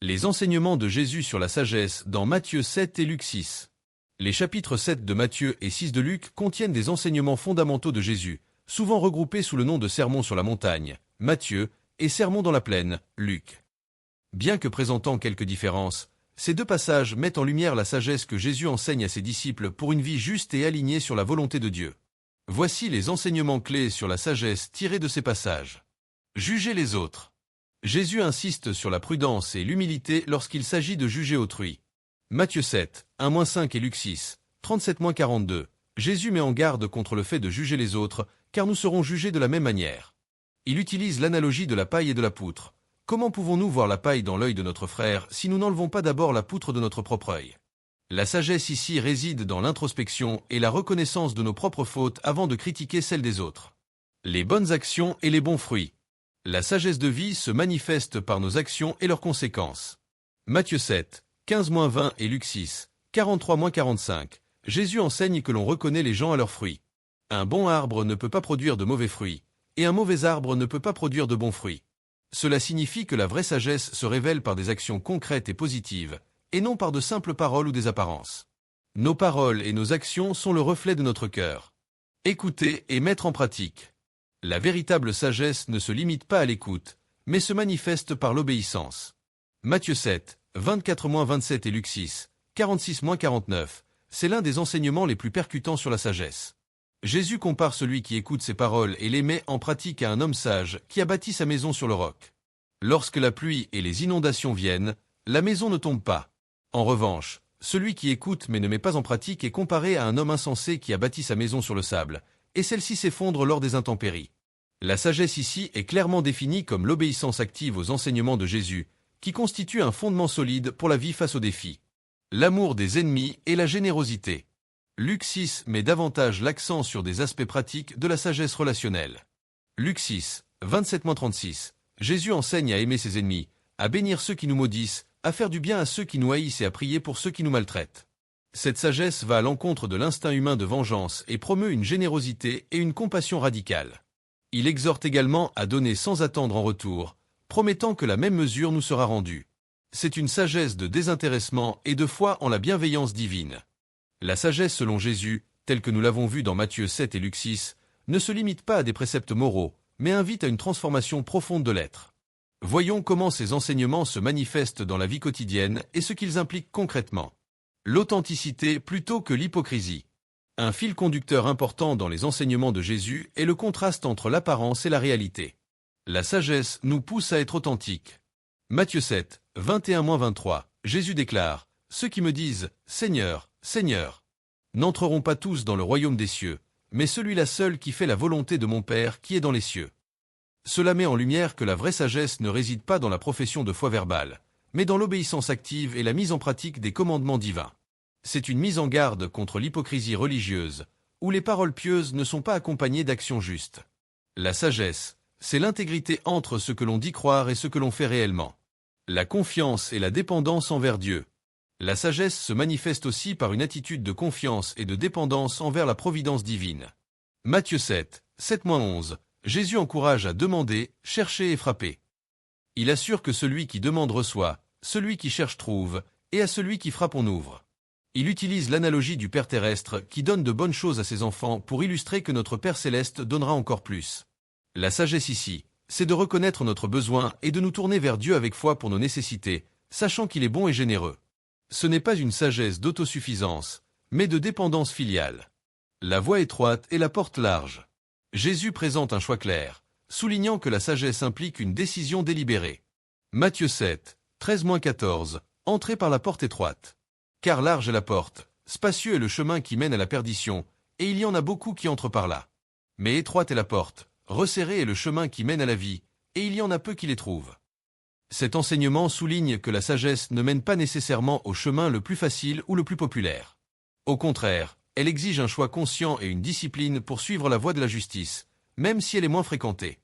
Les enseignements de Jésus sur la sagesse dans Matthieu 7 et Luc 6. Les chapitres 7 de Matthieu et 6 de Luc contiennent des enseignements fondamentaux de Jésus, souvent regroupés sous le nom de Sermon sur la montagne, Matthieu, et Sermon dans la plaine, Luc. Bien que présentant quelques différences, ces deux passages mettent en lumière la sagesse que Jésus enseigne à ses disciples pour une vie juste et alignée sur la volonté de Dieu. Voici les enseignements clés sur la sagesse tirés de ces passages. Jugez les autres. Jésus insiste sur la prudence et l'humilité lorsqu'il s'agit de juger autrui. Matthieu 7, 1-5 et Luc 6, 37-42. Jésus met en garde contre le fait de juger les autres, car nous serons jugés de la même manière. Il utilise l'analogie de la paille et de la poutre. Comment pouvons-nous voir la paille dans l'œil de notre frère si nous n'enlevons pas d'abord la poutre de notre propre œil? La sagesse ici réside dans l'introspection et la reconnaissance de nos propres fautes avant de critiquer celles des autres. Les bonnes actions et les bons fruits. La sagesse de vie se manifeste par nos actions et leurs conséquences. Matthieu 7, 15-20 et Luc 6, 43-45. Jésus enseigne que l'on reconnaît les gens à leurs fruits. Un bon arbre ne peut pas produire de mauvais fruits, et un mauvais arbre ne peut pas produire de bons fruits. Cela signifie que la vraie sagesse se révèle par des actions concrètes et positives, et non par de simples paroles ou des apparences. Nos paroles et nos actions sont le reflet de notre cœur. Écouter et mettre en pratique. La véritable sagesse ne se limite pas à l'écoute, mais se manifeste par l'obéissance. Matthieu 7, 24-27 et Luc 6, 46-49, c'est l'un des enseignements les plus percutants sur la sagesse. Jésus compare celui qui écoute ses paroles et les met en pratique à un homme sage qui a bâti sa maison sur le roc. Lorsque la pluie et les inondations viennent, la maison ne tombe pas. En revanche, celui qui écoute mais ne met pas en pratique est comparé à un homme insensé qui a bâti sa maison sur le sable, et celle-ci s'effondre lors des intempéries. La sagesse ici est clairement définie comme l'obéissance active aux enseignements de Jésus, qui constitue un fondement solide pour la vie face aux défis. L'amour des ennemis et la générosité. Luc 6 met davantage l'accent sur des aspects pratiques de la sagesse relationnelle. Luc 6, 27-36. Jésus enseigne à aimer ses ennemis, à bénir ceux qui nous maudissent, à faire du bien à ceux qui nous haïssent et à prier pour ceux qui nous maltraitent. Cette sagesse va à l'encontre de l'instinct humain de vengeance et promeut une générosité et une compassion radicale. Il exhorte également à donner sans attendre en retour, promettant que la même mesure nous sera rendue. C'est une sagesse de désintéressement et de foi en la bienveillance divine. La sagesse selon Jésus, telle que nous l'avons vue dans Matthieu 7 et Luc 6, ne se limite pas à des préceptes moraux, mais invite à une transformation profonde de l'être. Voyons comment ces enseignements se manifestent dans la vie quotidienne et ce qu'ils impliquent concrètement. L'authenticité plutôt que l'hypocrisie. Un fil conducteur important dans les enseignements de Jésus est le contraste entre l'apparence et la réalité. La sagesse nous pousse à être authentiques. Matthieu 7, 21-23, Jésus déclare « Ceux qui me disent « Seigneur, Seigneur » n'entreront pas tous dans le royaume des cieux, mais celui-là seul qui fait la volonté de mon Père qui est dans les cieux. » Cela met en lumière que la vraie sagesse ne réside pas dans la profession de foi verbale, mais dans l'obéissance active et la mise en pratique des commandements divins. C'est une mise en garde contre l'hypocrisie religieuse, où les paroles pieuses ne sont pas accompagnées d'actions justes. La sagesse, c'est l'intégrité entre ce que l'on dit croire et ce que l'on fait réellement. La confiance et la dépendance envers Dieu. La sagesse se manifeste aussi par une attitude de confiance et de dépendance envers la providence divine. Matthieu 7, 7-11, Jésus encourage à demander, chercher et frapper. Il assure que celui qui demande reçoit, celui qui cherche trouve, et à celui qui frappe on ouvre. Il utilise l'analogie du Père terrestre qui donne de bonnes choses à ses enfants pour illustrer que notre Père céleste donnera encore plus. La sagesse ici, c'est de reconnaître notre besoin et de nous tourner vers Dieu avec foi pour nos nécessités, sachant qu'il est bon et généreux. Ce n'est pas une sagesse d'autosuffisance, mais de dépendance filiale. La voie étroite et la porte large. Jésus présente un choix clair, soulignant que la sagesse implique une décision délibérée. Matthieu 7, 13-14, entrez par la porte étroite. Car large est la porte, spacieux est le chemin qui mène à la perdition, et il y en a beaucoup qui entrent par là. Mais étroite est la porte, resserré est le chemin qui mène à la vie, et il y en a peu qui les trouvent. Cet enseignement souligne que la sagesse ne mène pas nécessairement au chemin le plus facile ou le plus populaire. Au contraire, elle exige un choix conscient et une discipline pour suivre la voie de la justice, même si elle est moins fréquentée.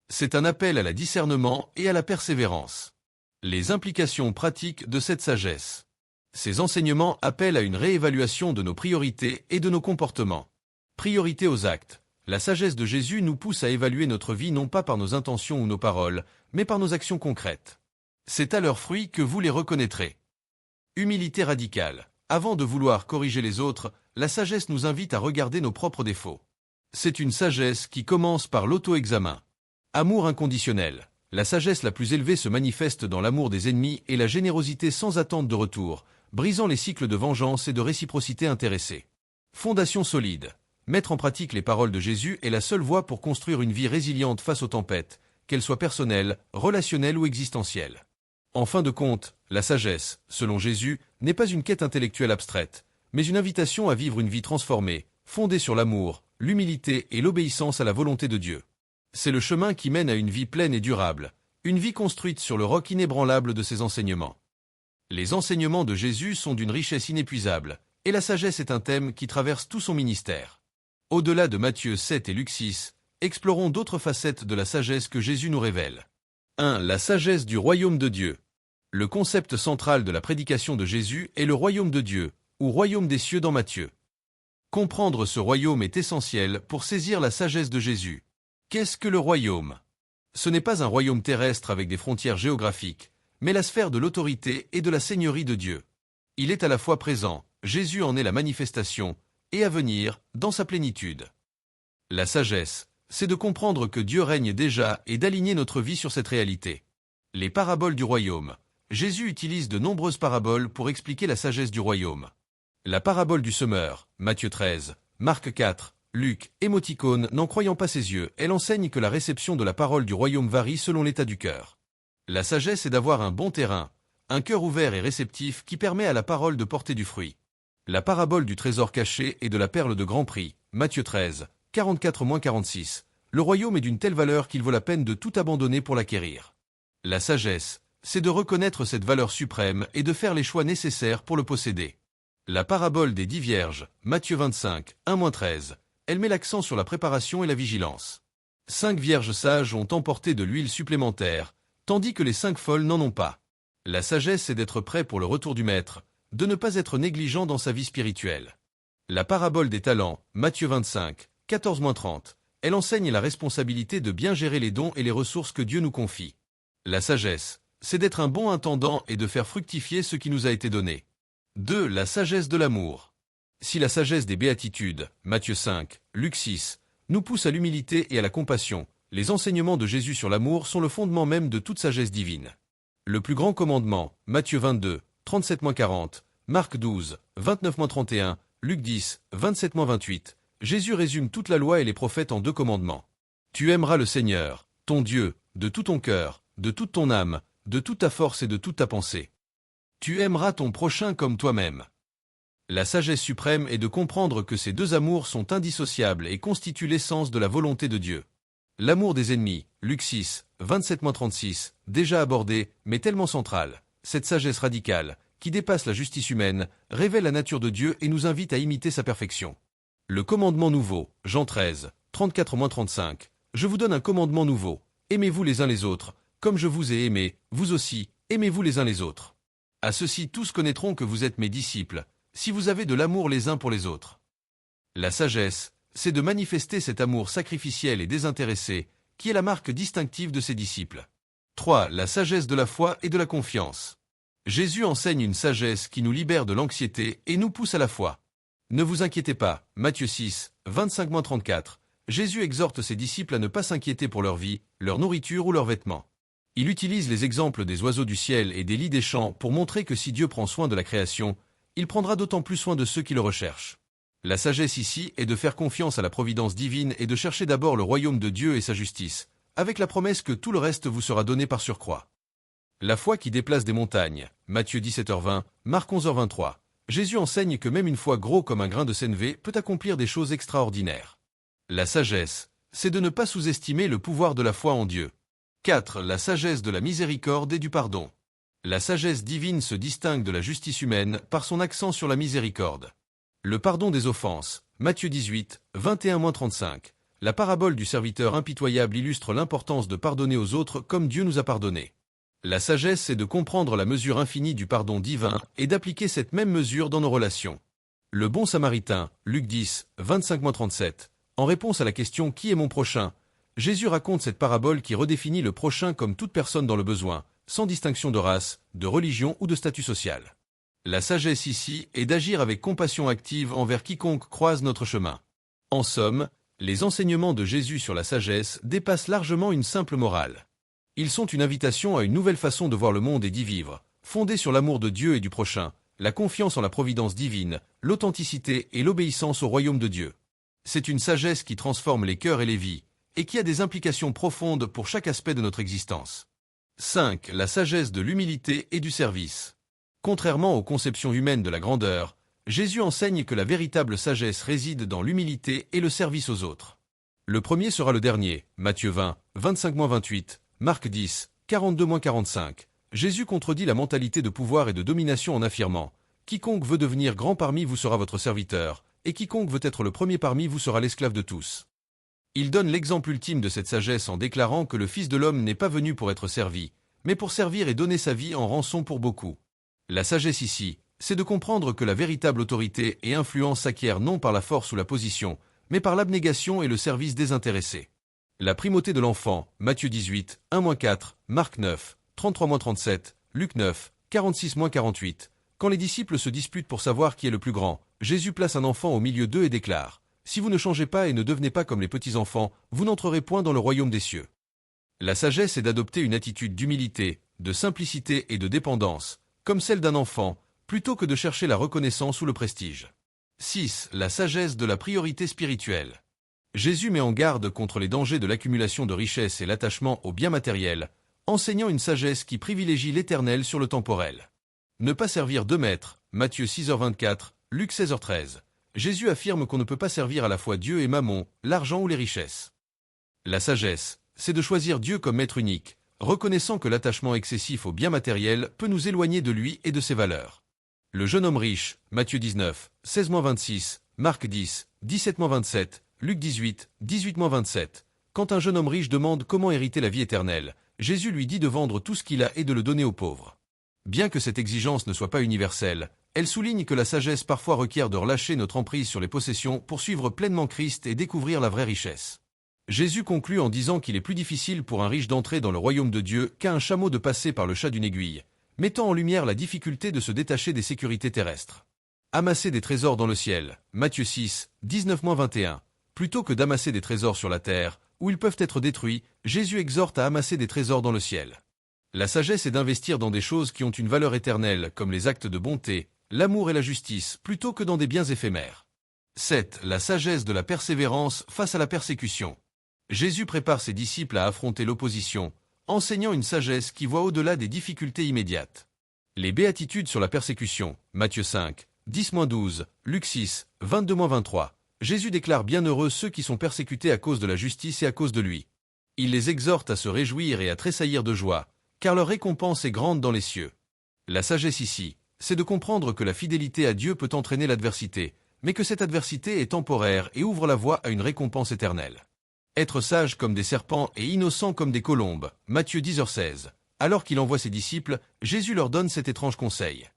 C'est un appel à la discernement et à la persévérance. Les implications pratiques de cette sagesse. Ces enseignements appellent à une réévaluation de nos priorités et de nos comportements. Priorité aux actes. La sagesse de Jésus nous pousse à évaluer notre vie non pas par nos intentions ou nos paroles, mais par nos actions concrètes. C'est à leurs fruits que vous les reconnaîtrez. Humilité radicale. Avant de vouloir corriger les autres, la sagesse nous invite à regarder nos propres défauts. C'est une sagesse qui commence par l'auto-examen. Amour inconditionnel. La sagesse la plus élevée se manifeste dans l'amour des ennemis et la générosité sans attente de retour, brisant les cycles de vengeance et de réciprocité intéressée. Fondation solide. Mettre en pratique les paroles de Jésus est la seule voie pour construire une vie résiliente face aux tempêtes, qu'elles soient personnelles, relationnelles ou existentielles. En fin de compte, la sagesse, selon Jésus, n'est pas une quête intellectuelle abstraite, mais une invitation à vivre une vie transformée, fondée sur l'amour, l'humilité et l'obéissance à la volonté de Dieu. C'est le chemin qui mène à une vie pleine et durable, une vie construite sur le roc inébranlable de ses enseignements. Les enseignements de Jésus sont d'une richesse inépuisable, et la sagesse est un thème qui traverse tout son ministère. Au-delà de Matthieu 7 et Luc 6, explorons d'autres facettes de la sagesse que Jésus nous révèle. 1. La sagesse du royaume de Dieu. Le concept central de la prédication de Jésus est le royaume de Dieu, ou royaume des cieux dans Matthieu. Comprendre ce royaume est essentiel pour saisir la sagesse de Jésus. Qu'est-ce que le royaume? Ce n'est pas un royaume terrestre avec des frontières géographiques, mais la sphère de l'autorité et de la seigneurie de Dieu. Il est à la fois présent, Jésus en est la manifestation, et à venir, dans sa plénitude. La sagesse, c'est de comprendre que Dieu règne déjà et d'aligner notre vie sur cette réalité. Les paraboles du royaume. Jésus utilise de nombreuses paraboles pour expliquer la sagesse du royaume. La parabole du semeur, Matthieu 13, Marc 4, Luc, émoticône, n'en croyant pas ses yeux, elle enseigne que la réception de la parole du royaume varie selon l'état du cœur. La sagesse est d'avoir un bon terrain, un cœur ouvert et réceptif qui permet à la parole de porter du fruit. La parabole du trésor caché et de la perle de grand prix, Matthieu 13, 44-46. Le royaume est d'une telle valeur qu'il vaut la peine de tout abandonner pour l'acquérir. La sagesse, c'est de reconnaître cette valeur suprême et de faire les choix nécessaires pour le posséder. La parabole des 10 vierges, Matthieu 25, 1-13, elle met l'accent sur la préparation et la vigilance. 5 vierges sages ont emporté de l'huile supplémentaire, tandis que les 5 folles n'en ont pas. La sagesse est d'être prêt pour le retour du maître, de ne pas être négligent dans sa vie spirituelle. La parabole des talents, Matthieu 25, 14-30, elle enseigne la responsabilité de bien gérer les dons et les ressources que Dieu nous confie. La sagesse, c'est d'être un bon intendant et de faire fructifier ce qui nous a été donné. 2. La sagesse de l'amour. Si la sagesse des béatitudes, Matthieu 5, Luc 6, nous pousse à l'humilité et à la compassion, les enseignements de Jésus sur l'amour sont le fondement même de toute sagesse divine. Le plus grand commandement, Matthieu 22, 37-40, Marc 12, 29-31, Luc 10, 27-28, Jésus résume toute la loi et les prophètes en 2 commandements. Tu aimeras le Seigneur, ton Dieu, de tout ton cœur, de toute ton âme, de toute ta force et de toute ta pensée. Tu aimeras ton prochain comme toi-même. La sagesse suprême est de comprendre que ces 2 amours sont indissociables et constituent l'essence de la volonté de Dieu. L'amour des ennemis, Luc 6, 27-36, déjà abordé, mais tellement central. Cette sagesse radicale, qui dépasse la justice humaine, révèle la nature de Dieu et nous invite à imiter sa perfection. Le commandement nouveau, Jean 13, 34-35, je vous donne un commandement nouveau, aimez-vous les uns les autres, comme je vous ai aimé, vous aussi, aimez-vous les uns les autres. À ceci tous connaîtront que vous êtes mes disciples, si vous avez de l'amour les uns pour les autres. La sagesse, c'est de manifester cet amour sacrificiel et désintéressé, qui est la marque distinctive de ses disciples. 3. La sagesse de la foi et de la confiance. Jésus enseigne une sagesse qui nous libère de l'anxiété et nous pousse à la foi. Ne vous inquiétez pas, Matthieu 6, 25-34, Jésus exhorte ses disciples à ne pas s'inquiéter pour leur vie, leur nourriture ou leurs vêtements. Il utilise les exemples des oiseaux du ciel et des lits des champs pour montrer que si Dieu prend soin de la création, il prendra d'autant plus soin de ceux qui le recherchent. La sagesse ici est de faire confiance à la providence divine et de chercher d'abord le royaume de Dieu et sa justice, avec la promesse que tout le reste vous sera donné par surcroît. La foi qui déplace des montagnes, Matthieu 17h20, Marc 11h23. Jésus enseigne que même une foi gros comme un grain de sénévé peut accomplir des choses extraordinaires. La sagesse, c'est de ne pas sous-estimer le pouvoir de la foi en Dieu. 4. La sagesse de la miséricorde et du pardon. La sagesse divine se distingue de la justice humaine par son accent sur la miséricorde. Le pardon des offenses, Matthieu 18, 21-35. La parabole du serviteur impitoyable illustre l'importance de pardonner aux autres comme Dieu nous a pardonné. La sagesse, c'est de comprendre la mesure infinie du pardon divin et d'appliquer cette même mesure dans nos relations. Le bon samaritain, Luc 10, 25-37. En réponse à la question « Qui est mon prochain ?», Jésus raconte cette parabole qui redéfinit le prochain comme toute personne dans le besoin, sans distinction de race, de religion ou de statut social. La sagesse ici est d'agir avec compassion active envers quiconque croise notre chemin. En somme, les enseignements de Jésus sur la sagesse dépassent largement une simple morale. Ils sont une invitation à une nouvelle façon de voir le monde et d'y vivre, fondée sur l'amour de Dieu et du prochain, la confiance en la providence divine, l'authenticité et l'obéissance au royaume de Dieu. C'est une sagesse qui transforme les cœurs et les vies, et qui a des implications profondes pour chaque aspect de notre existence. 5. La sagesse de l'humilité et du service. Contrairement aux conceptions humaines de la grandeur, Jésus enseigne que la véritable sagesse réside dans l'humilité et le service aux autres. Le premier sera le dernier, Matthieu 20, 25-28, Marc 10, 42-45. Jésus contredit la mentalité de pouvoir et de domination en affirmant « Quiconque veut devenir grand parmi vous sera votre serviteur, et quiconque veut être le premier parmi vous sera l'esclave de tous. » Il donne l'exemple ultime de cette sagesse en déclarant que le Fils de l'homme n'est pas venu pour être servi, mais pour servir et donner sa vie en rançon pour beaucoup. La sagesse ici, c'est de comprendre que la véritable autorité et influence s'acquièrent non par la force ou la position, mais par l'abnégation et le service désintéressé. La primauté de l'enfant, Matthieu 18, 1-4, Marc 9, 33-37, Luc 9, 46-48. Quand les disciples se disputent pour savoir qui est le plus grand, Jésus place un enfant au milieu d'eux et déclare « Si vous ne changez pas et ne devenez pas comme les petits-enfants, vous n'entrerez point dans le royaume des cieux. » La sagesse est d'adopter une attitude d'humilité, de simplicité et de dépendance, comme celle d'un enfant, plutôt que de chercher la reconnaissance ou le prestige. 6. La sagesse de la priorité spirituelle. Jésus met en garde contre les dangers de l'accumulation de richesses et l'attachement aux biens matériels, enseignant une sagesse qui privilégie l'éternel sur le temporel. Ne pas servir deux maîtres, Matthieu 6h24, Luc 16h13. Jésus affirme qu'on ne peut pas servir à la fois Dieu et Mammon, l'argent ou les richesses. La sagesse, c'est de choisir Dieu comme maître unique, reconnaissant que l'attachement excessif aux biens matériels peut nous éloigner de lui et de ses valeurs. Le jeune homme riche, Matthieu 19, 16-26, Marc 10, 17-27, Luc 18, 18-27. Quand un jeune homme riche demande comment hériter la vie éternelle, Jésus lui dit de vendre tout ce qu'il a et de le donner aux pauvres. Bien que cette exigence ne soit pas universelle, elle souligne que la sagesse parfois requiert de relâcher notre emprise sur les possessions pour suivre pleinement Christ et découvrir la vraie richesse. Jésus conclut en disant qu'il est plus difficile pour un riche d'entrer dans le royaume de Dieu qu'à un chameau de passer par le chat d'une aiguille, mettant en lumière la difficulté de se détacher des sécurités terrestres. Amasser des trésors dans le ciel, Matthieu 6, 19-21. Plutôt que d'amasser des trésors sur la terre, où ils peuvent être détruits, Jésus exhorte à amasser des trésors dans le ciel. La sagesse est d'investir dans des choses qui ont une valeur éternelle, comme les actes de bonté, l'amour et la justice, plutôt que dans des biens éphémères. 7. La sagesse de la persévérance face à la persécution. Jésus prépare ses disciples à affronter l'opposition, enseignant une sagesse qui voit au-delà des difficultés immédiates. Les béatitudes sur la persécution, Matthieu 5, 10-12, Luc 6, 22-23. Jésus déclare bienheureux ceux qui sont persécutés à cause de la justice et à cause de lui. Il les exhorte à se réjouir et à tressaillir de joie, car leur récompense est grande dans les cieux. La sagesse ici, c'est de comprendre que la fidélité à Dieu peut entraîner l'adversité, mais que cette adversité est temporaire et ouvre la voie à une récompense éternelle. Être sage comme des serpents et innocent comme des colombes, Matthieu 10h16. Alors qu'il envoie ses disciples, Jésus leur donne cet étrange conseil.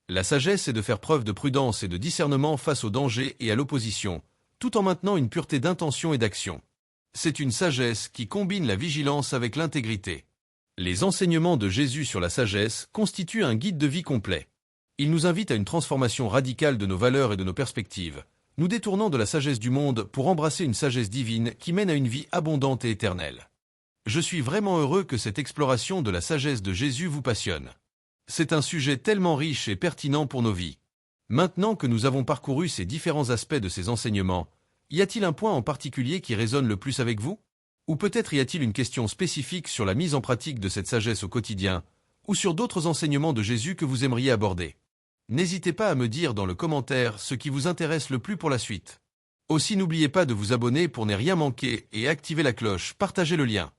La sagesse est de faire preuve de prudence et de discernement face aux dangers et à l'opposition, tout en maintenant une pureté d'intention et d'action. C'est une sagesse qui combine la vigilance avec l'intégrité. Les enseignements de Jésus sur la sagesse constituent un guide de vie complet. Il nous invite à une transformation radicale de nos valeurs et de nos perspectives, nous détournant de la sagesse du monde pour embrasser une sagesse divine qui mène à une vie abondante et éternelle. Je suis vraiment heureux que cette exploration de la sagesse de Jésus vous passionne. C'est un sujet tellement riche et pertinent pour nos vies. Maintenant que nous avons parcouru ces différents aspects de ces enseignements, y a-t-il un point en particulier qui résonne le plus avec vous? Ou peut-être y a-t-il une question spécifique sur la mise en pratique de cette sagesse au quotidien, ou sur d'autres enseignements de Jésus que vous aimeriez aborder? N'hésitez pas à me dire dans le commentaire ce qui vous intéresse le plus pour la suite. Aussi n'oubliez pas de vous abonner pour ne rien manquer et activer la cloche, partagez le lien.